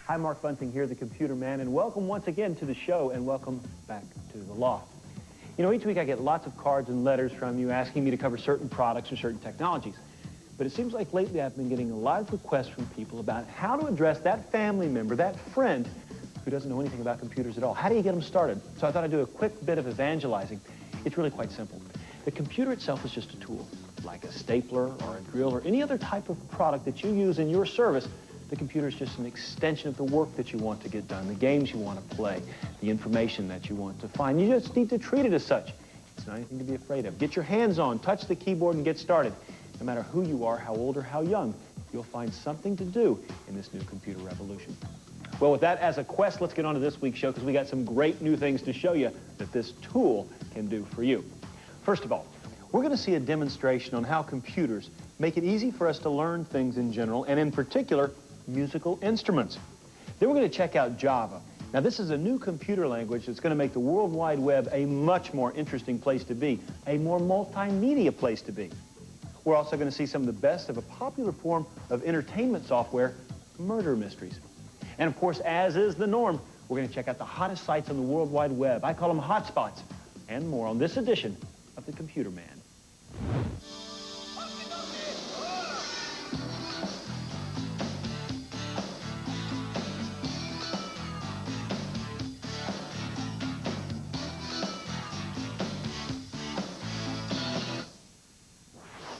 Hi, Mark Bunting here, the Computer Man, and welcome once again to the show, and welcome back to the loft. You know, each week I get lots of cards and letters from you asking me to cover certain products or certain technologies. But it seems like lately I've been getting a lot of requests from people about how to address that family member, that friend, who doesn't know anything about computers at all. How do you get them started? So I thought I'd do a quick bit of evangelizing. It's really quite simple. The computer itself is just a tool, like a stapler or a drill or any other type of product that you use in your service. The computer is just an extension of the work that you want to get done, the games you want to play, the information that you want to find. You just need to treat it as such. It's not anything to be afraid of. Get your hands on, touch the keyboard, and get started. No matter who you are, how old or how young, you'll find something to do in this new computer revolution. Well, with that as a quest, let's get on to this week's show, because we got some great new things to show you that this tool can do for you. First of all, we're going to see a demonstration on how computers make it easy for us to learn things in general, and in particular, musical instruments. Then we're going to check out Java. Now, this is a new computer language that's going to make the World Wide Web a much more interesting place to be, a more multimedia place to be. We're also going to see some of the best of a popular form of entertainment software, murder mysteries. And of course, as is the norm, we're going to check out the hottest sites on the World Wide Web. I call them hotspots, and more on this edition of the Computer Man.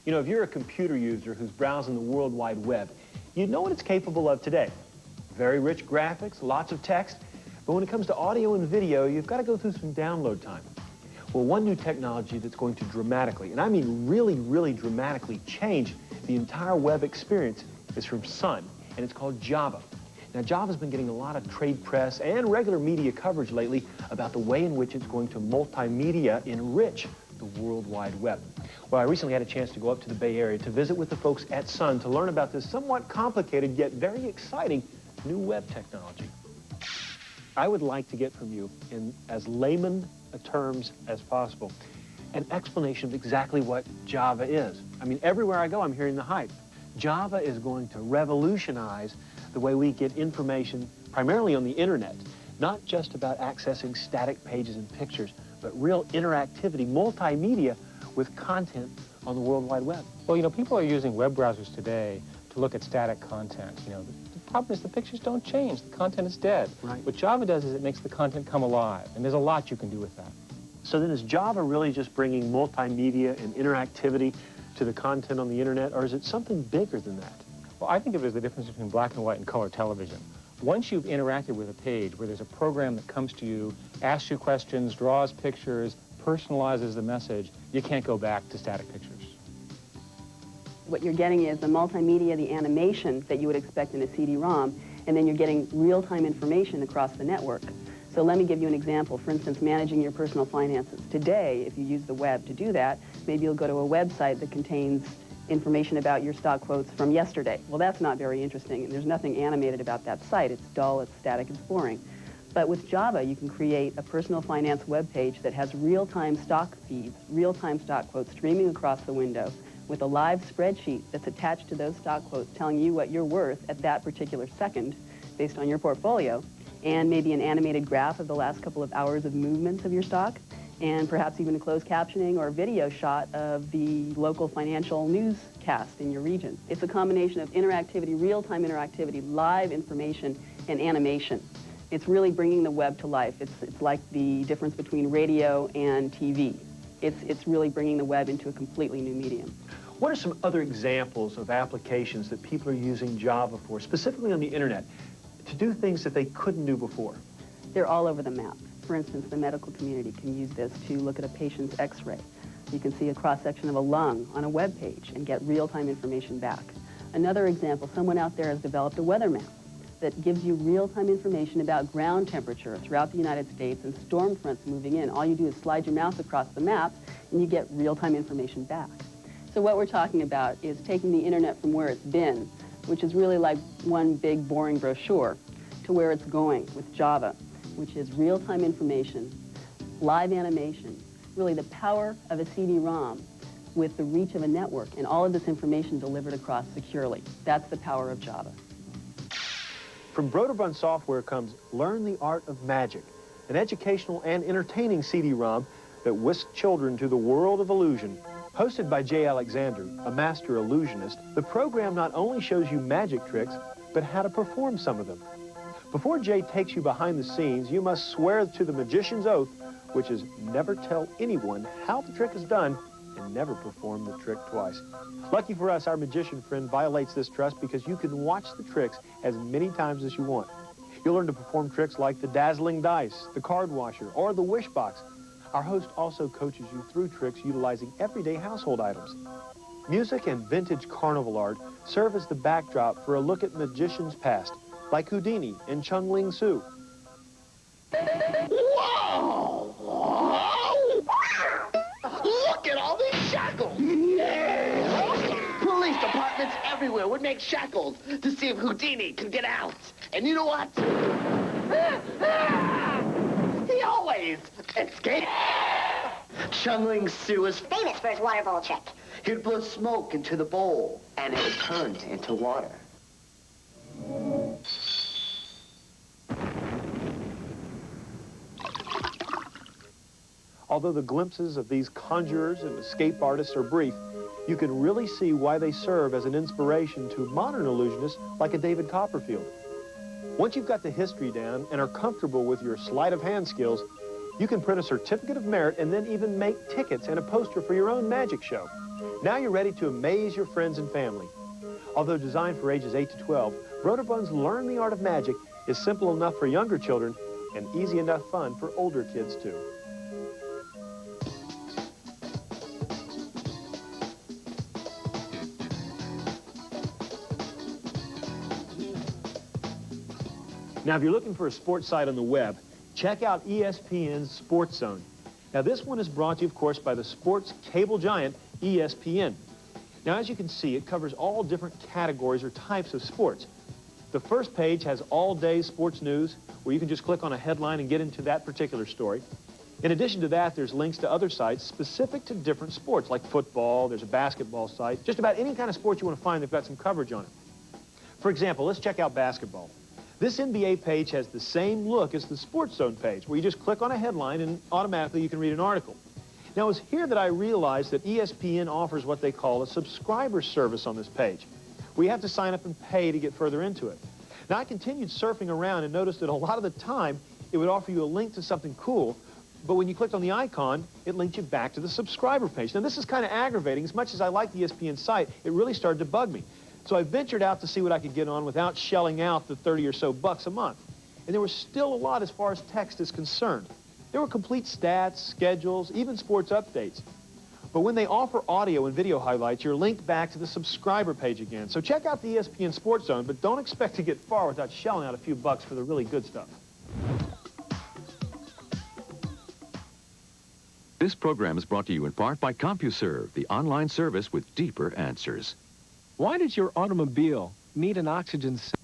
You know, if you're a computer user who's browsing the World Wide Web, you know what it's capable of today. Very rich graphics, lots of text, but when it comes to audio and video, you've got to go through some download time. Well, one new technology that's going to dramatically, and I mean really, really dramatically change the entire web experience is from SUN, and it's called Java. Now, Java's been getting a lot of trade press and regular media coverage lately about the way in which it's going to multimedia enrich the World Wide Web. Well, I recently had a chance to go up to the Bay Area to visit with the folks at SUN to learn about this somewhat complicated yet very exciting new web technology. I would like to get from you, in as layman terms as possible, an explanation of exactly what Java is. I mean, everywhere I go, I'm hearing the hype. Java is going to revolutionize the way we get information, primarily on the internet, not just about accessing static pages and pictures, but real interactivity, multimedia with content on the World Wide Web. Well, you know, people are using web browsers today to look at static content. You know, the problem is the pictures don't change. The content is dead. Right. What Java does is it makes the content come alive, and there's a lot you can do with that. So then is Java really just bringing multimedia and interactivity to the content on the internet, or is it something bigger than that? Well, I think of it as the difference between black and white and color television. Once you've interacted with a page where there's a program that comes to you, asks you questions, draws pictures, personalizes the message, you can't go back to static pictures. What you're getting is the multimedia, the animation that you would expect in a CD-ROM, and then you're getting real-time information across the network. So let me give you an example. For instance, managing your personal finances. Today, if you use the web to do that, maybe you'll go to a website that contains information about your stock quotes from yesterday. Well, that's not very interesting, and there's nothing animated about that site. It's dull, it's static, it's boring. But with Java, you can create a personal finance web page that has real-time stock feeds, real-time stock quotes streaming across the window with a live spreadsheet that's attached to those stock quotes telling you what you're worth at that particular second based on your portfolio, and maybe an animated graph of the last couple of hours of movements of your stock, and perhaps even a closed captioning or video shot of the local financial newscast in your region. It's a combination of interactivity, real-time interactivity, live information, and animation. It's really bringing the web to life. It's like the difference between radio and TV. It's really bringing the web into a completely new medium. What are some other examples of applications that people are using Java for, specifically on the internet, to do things that they couldn't do before? They're all over the map. For instance, the medical community can use this to look at a patient's x-ray. You can see a cross-section of a lung on a web page and get real-time information back. Another example, someone out there has developed a weather map that gives you real-time information about ground temperature throughout the United States and storm fronts moving in. All you do is slide your mouse across the map and you get real-time information back. So what we're talking about is taking the internet from where it's been, which is really like one big boring brochure, to where it's going with Java, which is real-time information, live animation, really the power of a CD-ROM with the reach of a network, and all of this information delivered across securely. That's the power of Java. From Broderbund Software comes Learn the Art of Magic, an educational and entertaining CD-ROM that whisks children to the world of illusion. Hosted by Jay Alexander, a master illusionist, the program not only shows you magic tricks, but how to perform some of them. Before Jay takes you behind the scenes, you must swear to the magician's oath, which is never tell anyone how the trick is done and never perform the trick twice. Lucky for us, our magician friend violates this trust because you can watch the tricks as many times as you want. You'll learn to perform tricks like the dazzling dice, the card washer, or the wish box. Our host also coaches you through tricks utilizing everyday household items. Music and vintage carnival art serve as the backdrop for a look at magicians' past, like Houdini and Chung Ling Soo. Whoa! Look at all these shackles! Police departments everywhere would make shackles to see if Houdini could get out. And you know what? He always escaped. Chung Ling Soo is Famous for his water bowl trick. He'd blow smoke into the bowl, and it would turn into water. Although the glimpses of these conjurers and escape artists are brief, you can really see why they serve as an inspiration to modern illusionists like a David Copperfield. Once you've got the history down and are comfortable with your sleight of hand skills, you can print a certificate of merit and then even make tickets and a poster for your own magic show. Now you're ready to amaze your friends and family. Although designed for ages 8 to 12, Broderbund's Learn the Art of Magic is simple enough for younger children and easy enough fun for older kids too. Now, if you're looking for a sports site on the web, check out ESPN's Sports Zone. Now, this one is brought to you, of course, by the sports cable giant ESPN. Now, as you can see, it covers all different categories or types of sports. The first page has all-day sports news, where you can just click on a headline and get into that particular story. In addition to that, there's links to other sites specific to different sports, like football, there's a basketball site. Just about any kind of sport you want to find, they've got some coverage on it. For example, let's check out basketball. This NBA page has the same look as the Sports Zone page, where you just click on a headline and automatically you can read an article. Now, it was here that I realized that ESPN offers what they call a subscriber service on this page, where you have to sign up and pay to get further into it. Now, I continued surfing around and noticed that a lot of the time, it would offer you a link to something cool, but when you clicked on the icon, it linked you back to the subscriber page. Now, this is kind of aggravating. As much as I like the ESPN site, it really started to bug me. So I ventured out to see what I could get on without shelling out the 30 or so bucks a month. And there was still a lot as far as text is concerned. There were complete stats, schedules, even sports updates. But when they offer audio and video highlights, you're linked back to the subscriber page again. So check out the ESPN Sports Zone, but don't expect to get far without shelling out a few bucks for the really good stuff. This program is brought to you in part by CompuServe, the online service with deeper answers. Why does your automobile need an oxygen cylinder?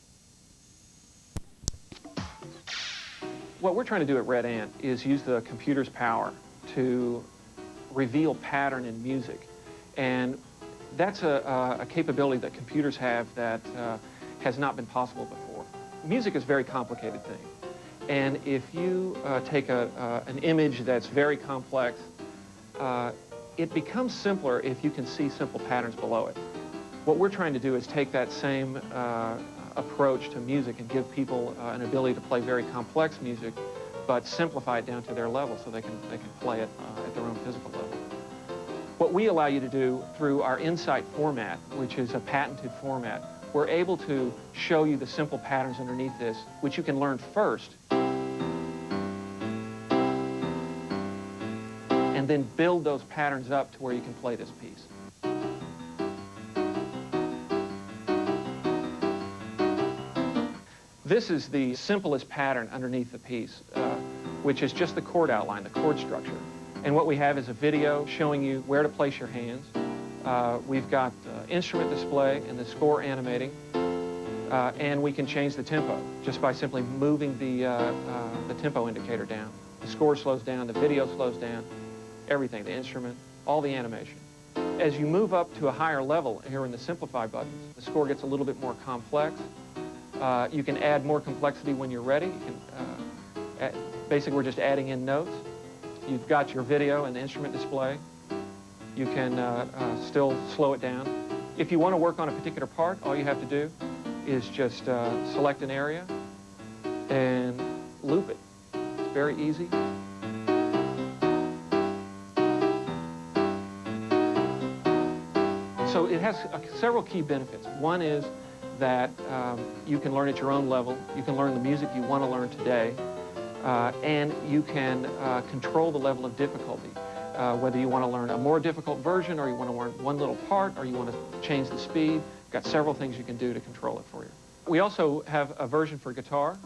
What we're trying to do at Red Ant is use the computer's power to reveal pattern in music. And that's a capability that computers have that has not been possible before. Music is a very complicated thing. And if you take an image that's very complex, it becomes simpler if you can see simple patterns below it. What we're trying to do is take that same approach to music and give people an ability to play very complex music, but simplify it down to their level so they can play it at their own physical level. What we allow you to do through our Insight format, which is a patented format, we're able to show you the simple patterns underneath this, which you can learn first, and then build those patterns up to where you can play this piece. This is the simplest pattern underneath the piece, which is just the chord outline, the chord structure. And what we have is a video showing you where to place your hands. We've got instrument display and the score animating, and we can change the tempo just by simply moving the tempo indicator down. The score slows down, the video slows down, everything, the instrument, all the animation. As you move up to a higher level here in the Simplify buttons, the score gets a little bit more complex. You can add more complexity when you're ready. You can, basically, we're just adding in notes. You've got your video and instrument display. You can still slow it down. If you want to work on a particular part, all you have to do is just select an area and loop it. It's very easy. So it has several key benefits. One is that you can learn at your own level. You can learn the music you want to learn today. And you can control the level of difficulty, whether you want to learn a more difficult version, or you want to learn one little part, or you want to change the speed. Got several things you can do to control it for you. We also have a version for guitar.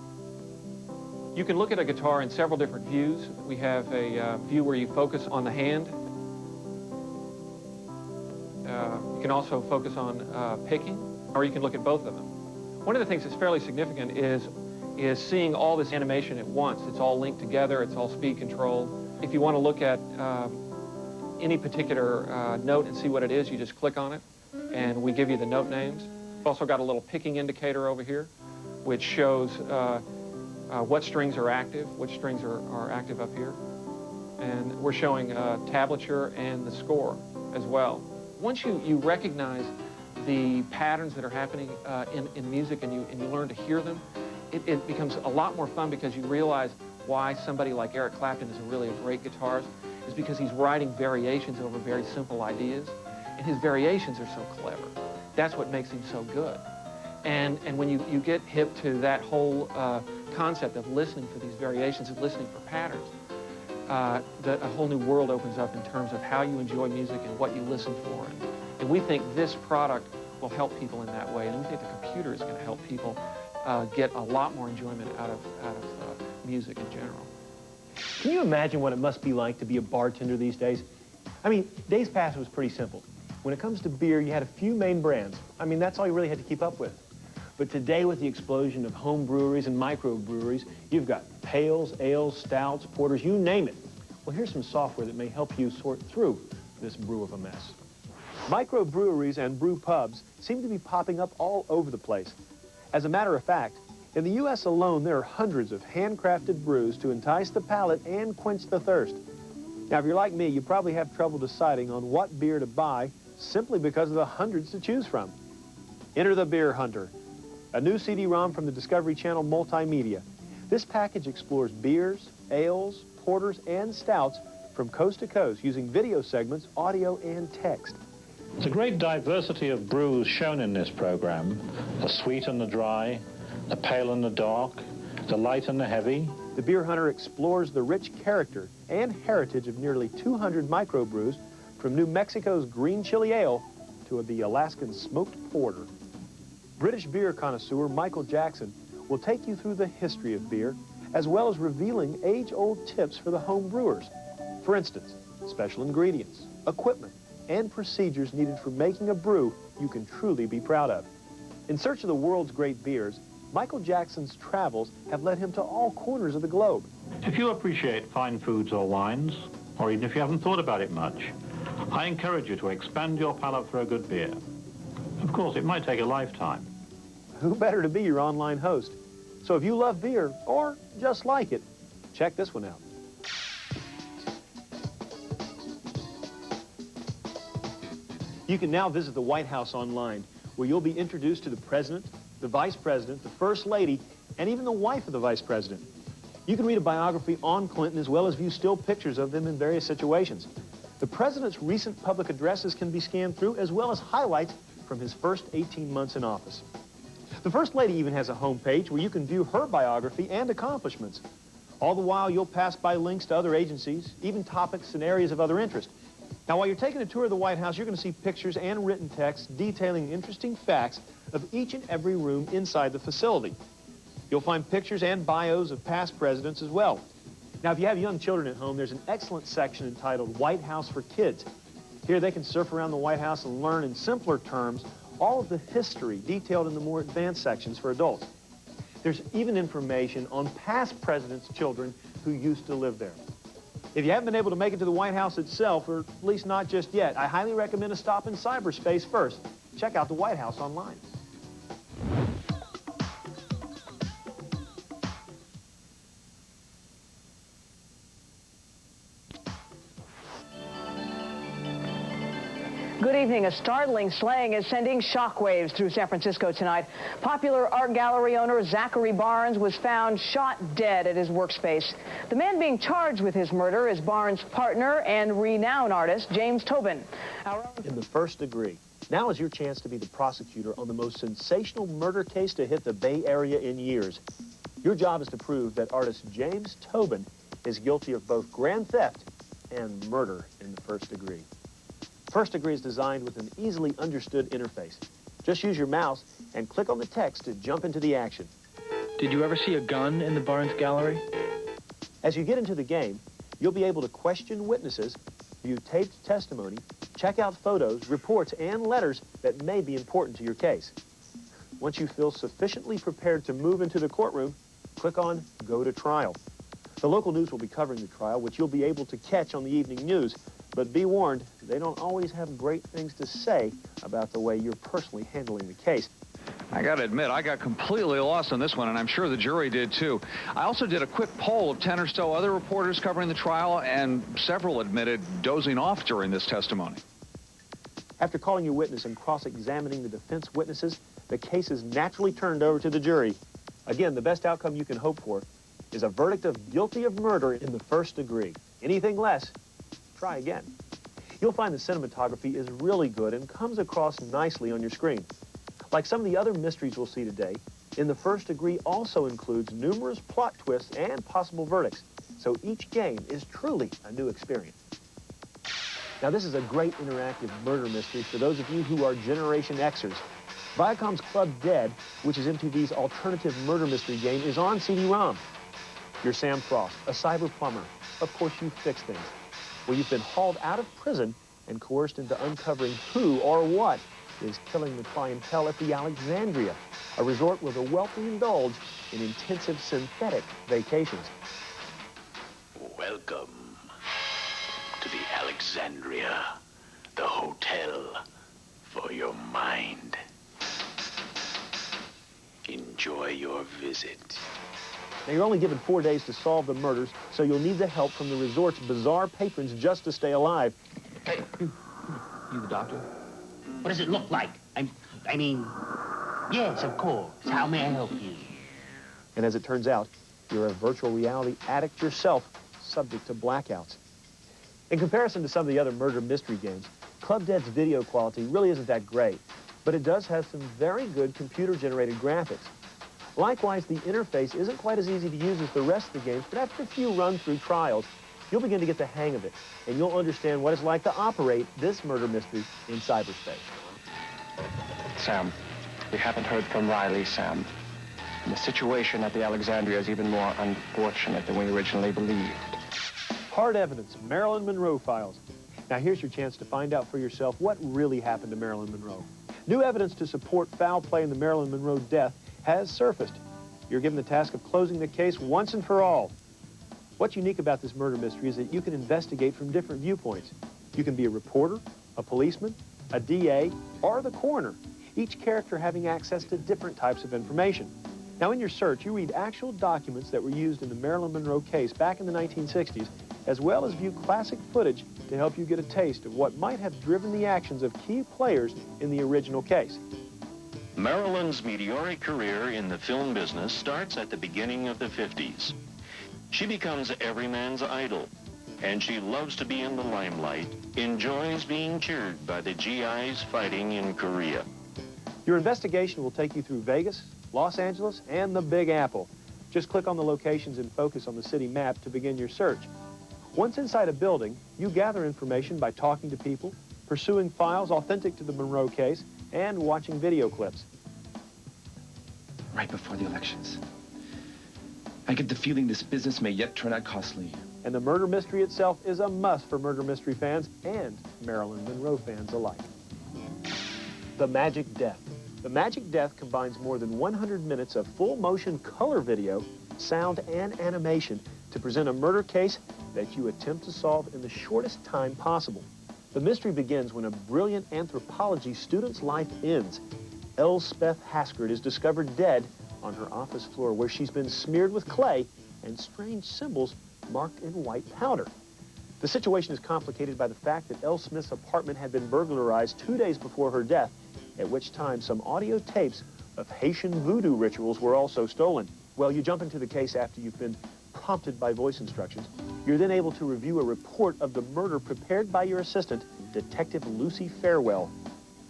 You can look at a guitar in several different views. We have a view where you focus on the hand. You can also focus on picking, or you can look at both of them. One of the things that's fairly significant is seeing all this animation at once. It's all linked together, it's all speed controlled. If you want to look at any particular note and see what it is, you just click on it, and we give you the note names. We've also got a little picking indicator over here, which shows what strings are active, which strings are active up here. And we're showing tablature and the score as well. Once you recognize the patterns that are happening in music and you learn to hear them, it becomes a lot more fun, because you realize why somebody like Eric Clapton is really a great guitarist, is because he's writing variations over very simple ideas, and his variations are so clever. That's what makes him so good. And when you get hip to that whole concept of listening for these variations and listening for patterns, a whole new world opens up in terms of how you enjoy music and what you listen for. And we think this product will help people in that way, and we think the computer is going to help people get a lot more enjoyment out of music in general. Can you imagine what it must be like to be a bartender these days? I mean, days past it was pretty simple. When it comes to beer, you had a few main brands. I mean, that's all you really had to keep up with. But today, with the explosion of home breweries and microbreweries, you've got pails, ales, stouts, porters, you name it. Well, here's some software that may help you sort through this brew of a mess. Microbreweries and brew pubs seem to be popping up all over the place. As a matter of fact, in the U.S. alone, there are hundreds of handcrafted brews to entice the palate and quench the thirst. Now, if you're like me, you probably have trouble deciding on what beer to buy simply because of the hundreds to choose from. Enter the Beer Hunter, a new CD-ROM from the Discovery Channel Multimedia. This package explores beers, ales, porters, and stouts from coast to coast using video segments, audio, and text. There's a great diversity of brews shown in this program: the sweet and the dry, the pale and the dark, the light and the heavy. The Beer Hunter explores the rich character and heritage of nearly 200 microbrews, from New Mexico's green chili ale to the Alaskan smoked porter. British beer connoisseur Michael Jackson will take you through the history of beer, as well as revealing age-old tips for the home brewers. For instance, special ingredients, equipment, and procedures needed for making a brew you can truly be proud of. In search of the world's great beers, Michael Jackson's travels have led him to all corners of the globe. If you appreciate fine foods or wines, or even if you haven't thought about it much, I encourage you to expand your palate for a good beer. Of course, it might take a lifetime. Who better to be your online host? So if you love beer, or just like it, check this one out. You can now visit the White House online, where you'll be introduced to the President, the Vice President, the First Lady, and even the wife of the Vice President. You can read a biography on Clinton, as well as view still pictures of them in various situations. The President's recent public addresses can be scanned through, as well as highlights from his first 18 months in office. The First Lady even has a homepage where you can view her biography and accomplishments. All the while, you'll pass by links to other agencies, even topics and areas of other interest. Now, while you're taking a tour of the White House, you're going to see pictures and written text detailing interesting facts of each and every room inside the facility. You'll find pictures and bios of past presidents as well. Now, if you have young children at home, there's an excellent section entitled White House for Kids. Here they can surf around the White House and learn in simpler terms all of the history detailed in the more advanced sections for adults. There's even information on past presidents' children who used to live there. If you haven't been able to make it to the White House itself, or at least not just yet, I highly recommend a stop in cyberspace first. Check out the White House online. Good evening. A startling slaying is sending shockwaves through San Francisco tonight. Popular art gallery owner Zachary Barnes was found shot dead at his workspace. The man being charged with his murder is Barnes' partner and renowned artist James Tobin. In the first degree. Now is your chance to be the prosecutor on the most sensational murder case to hit the Bay Area in years. Your job is to prove that artist James Tobin is guilty of both grand theft and murder in the first degree. First Degree is designed with an easily understood interface. Just use your mouse and click on the text to jump into the action. Did you ever see a gun in the Barnes gallery? As you get into the game, you'll be able to question witnesses, view taped testimony, check out photos, reports, and letters that may be important to your case. Once you feel sufficiently prepared to move into the courtroom, click on Go to Trial. The local news will be covering the trial, which you'll be able to catch on the evening news. But be warned, they don't always have great things to say about the way you're personally handling the case. I got to admit, I got completely lost on this one, and I'm sure the jury did too. I also did a quick poll of 10 or so other reporters covering the trial, and several admitted dozing off during this testimony. After calling your witness and cross-examining the defense witnesses, the case is naturally turned over to the jury. Again, the best outcome you can hope for is a verdict of guilty of murder in the first degree. Anything less, try again. You'll find the cinematography is really good and comes across nicely on your screen. Like some of the other mysteries we'll see today, In the First Degree also includes numerous plot twists and possible verdicts, so each game is truly a new experience. Now, this is a great interactive murder mystery for those of you who are Generation Xers. Viacom's Club Dead, which is MTV's alternative murder mystery game, is on CD-ROM. You're Sam Frost, a cyber plumber. Of course, you fix things. Well, you've been hauled out of prison and coerced into uncovering who or what is killing the clientele at the Alexandria, a resort where the wealthy indulge in intensive synthetic vacations. Welcome to the Alexandria, the hotel for your mind. Enjoy your visit. Now, you're only given 4 days to solve the murders, so you'll need the help from the resort's bizarre patrons just to stay alive. Hey, you the doctor? What does it look like? I mean, yes, of course. How may I help you? And as it turns out, you're a virtual reality addict yourself, subject to blackouts. In comparison to some of the other murder mystery games, Club Dead's video quality really isn't that great, but it does have some very good computer-generated graphics. Likewise, the interface isn't quite as easy to use as the rest of the games, but after a few run-through trials, you'll begin to get the hang of it, and you'll understand what it's like to operate this murder mystery in cyberspace. Sam, we haven't heard from Riley, Sam. And the situation at the Alexandria is even more unfortunate than we originally believed. Hard evidence, Marilyn Monroe files. Now here's your chance to find out for yourself what really happened to Marilyn Monroe. New evidence to support foul play in the Marilyn Monroe death has surfaced. You're given the task of closing the case once and for all. What's unique about this murder mystery is that you can investigate from different viewpoints. You can be a reporter, a policeman, a DA, or the coroner, each character having access to different types of information. Now, in your search, you read actual documents that were used in the Marilyn Monroe case back in the 1960s, as well as view classic footage to help you get a taste of what might have driven the actions of key players in the original case. Marilyn's meteoric career in the film business starts at the beginning of the 50s. She becomes every man's idol, and she loves to be in the limelight, enjoys being cheered by the GIs fighting in Korea. Your investigation will take you through Vegas, Los Angeles, and the Big Apple. Just click on the locations and focus on the city map to begin your search. Once inside a building, you gather information by talking to people, pursuing files authentic to the Monroe case, and watching video clips. Right before the elections, I get the feeling this business may yet turn out costly. And the murder mystery itself is a must for murder mystery fans and Marilyn Monroe fans alike. The Magic Death. The Magic Death combines more than 100 minutes of full-motion color video, sound, and animation to present a murder case that you attempt to solve in the shortest time possible. The mystery begins when a brilliant anthropology student's life ends. Elspeth Haskard is discovered dead on her office floor, where she's been smeared with clay and strange symbols marked in white powder. The situation is complicated by the fact that Elle Smith's apartment had been burglarized 2 days before her death, at which time some audio tapes of Haitian voodoo rituals were also stolen. Well, you jump into the case after you've been prompted by voice instructions. You're then able to review a report of the murder prepared by your assistant, Detective Lucy Farewell.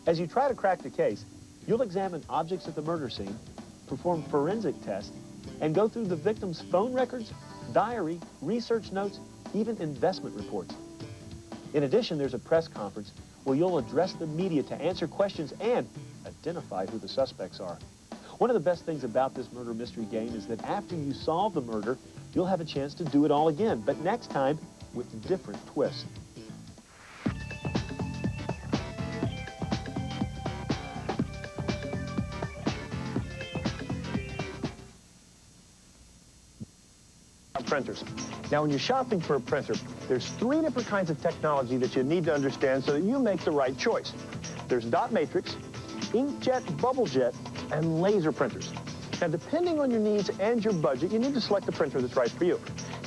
As you try to crack the case, you'll examine objects at the murder scene, perform forensic tests, and go through the victim's phone records, diary, research notes, even investment reports. In addition, there's a press conference where you'll address the media to answer questions and identify who the suspects are. One of the best things about this murder mystery game is that after you solve the murder, you'll have a chance to do it all again, but next time with a different twist. Printers. Now, when you're shopping for a printer, there's 3 different kinds of technology that you need to understand so that you make the right choice. There's dot matrix, inkjet, bubblejet, and laser printers. Now, depending on your needs and your budget, you need to select the printer that's right for you.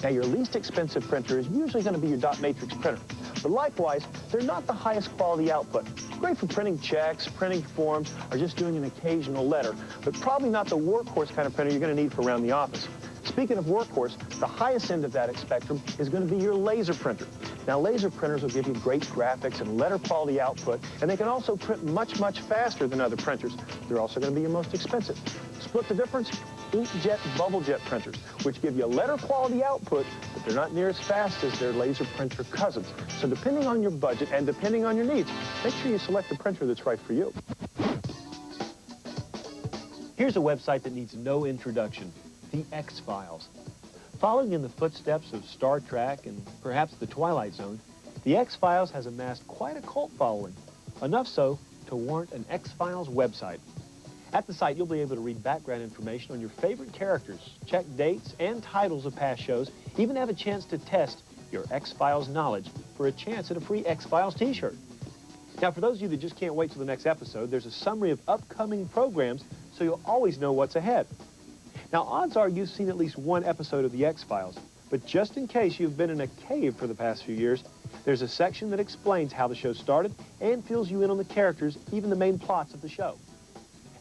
Now, your least expensive printer is usually going to be your dot matrix printer. But likewise, they're not the highest quality output. Great for printing checks, printing forms, or just doing an occasional letter, but probably not the workhorse kind of printer you're going to need for around the office. Speaking of workhorse, the highest end of that spectrum is going to be your laser printer. Now, laser printers will give you great graphics and letter quality output, and they can also print much, much faster than other printers. They're also going to be your most expensive. Split the difference? Inkjet, bubblejet printers, which give you letter quality output, but they're not near as fast as their laser printer cousins. So depending on your budget and depending on your needs, make sure you select the printer that's right for you. Here's a website that needs no introduction. The X-Files. Following in the footsteps of Star Trek and perhaps The Twilight Zone, The X-Files has amassed quite a cult following, enough so to warrant an X-Files website. At the site, you'll be able to read background information on your favorite characters, check dates and titles of past shows, even have a chance to test your X-Files knowledge for a chance at a free X-Files t-shirt. Now, for those of you that just can't wait till the next episode, there's a summary of upcoming programs so you'll always know what's ahead. Now, odds are you've seen at least one episode of The X-Files, but just in case you've been in a cave for the past few years, there's a section that explains how the show started and fills you in on the characters, even the main plots of the show.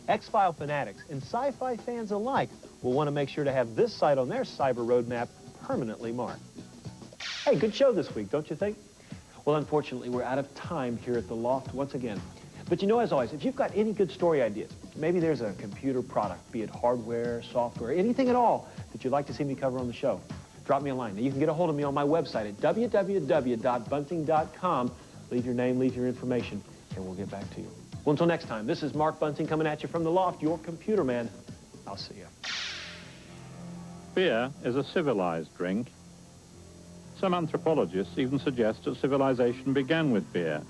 X-File fanatics and sci-fi fans alike will want to make sure to have this site on their cyber roadmap permanently marked. Hey, good show this week, don't you think? Well, unfortunately, we're out of time here at the Loft once again. But you know, as always, if you've got any good story ideas, maybe there's a computer product, be it hardware, software, anything at all that you'd like to see me cover on the show, drop me a line. Now, you can get a hold of me on my website at www.bunting.com. Leave your name, leave your information, and we'll get back to you. Well, until next time, this is Mark Bunting coming at you from the Loft, your computer man. I'll see you. Beer is a civilized drink. Some anthropologists even suggest that civilization began with beer,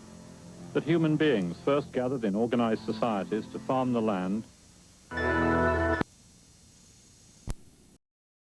that human beings first gathered in organized societies to farm the land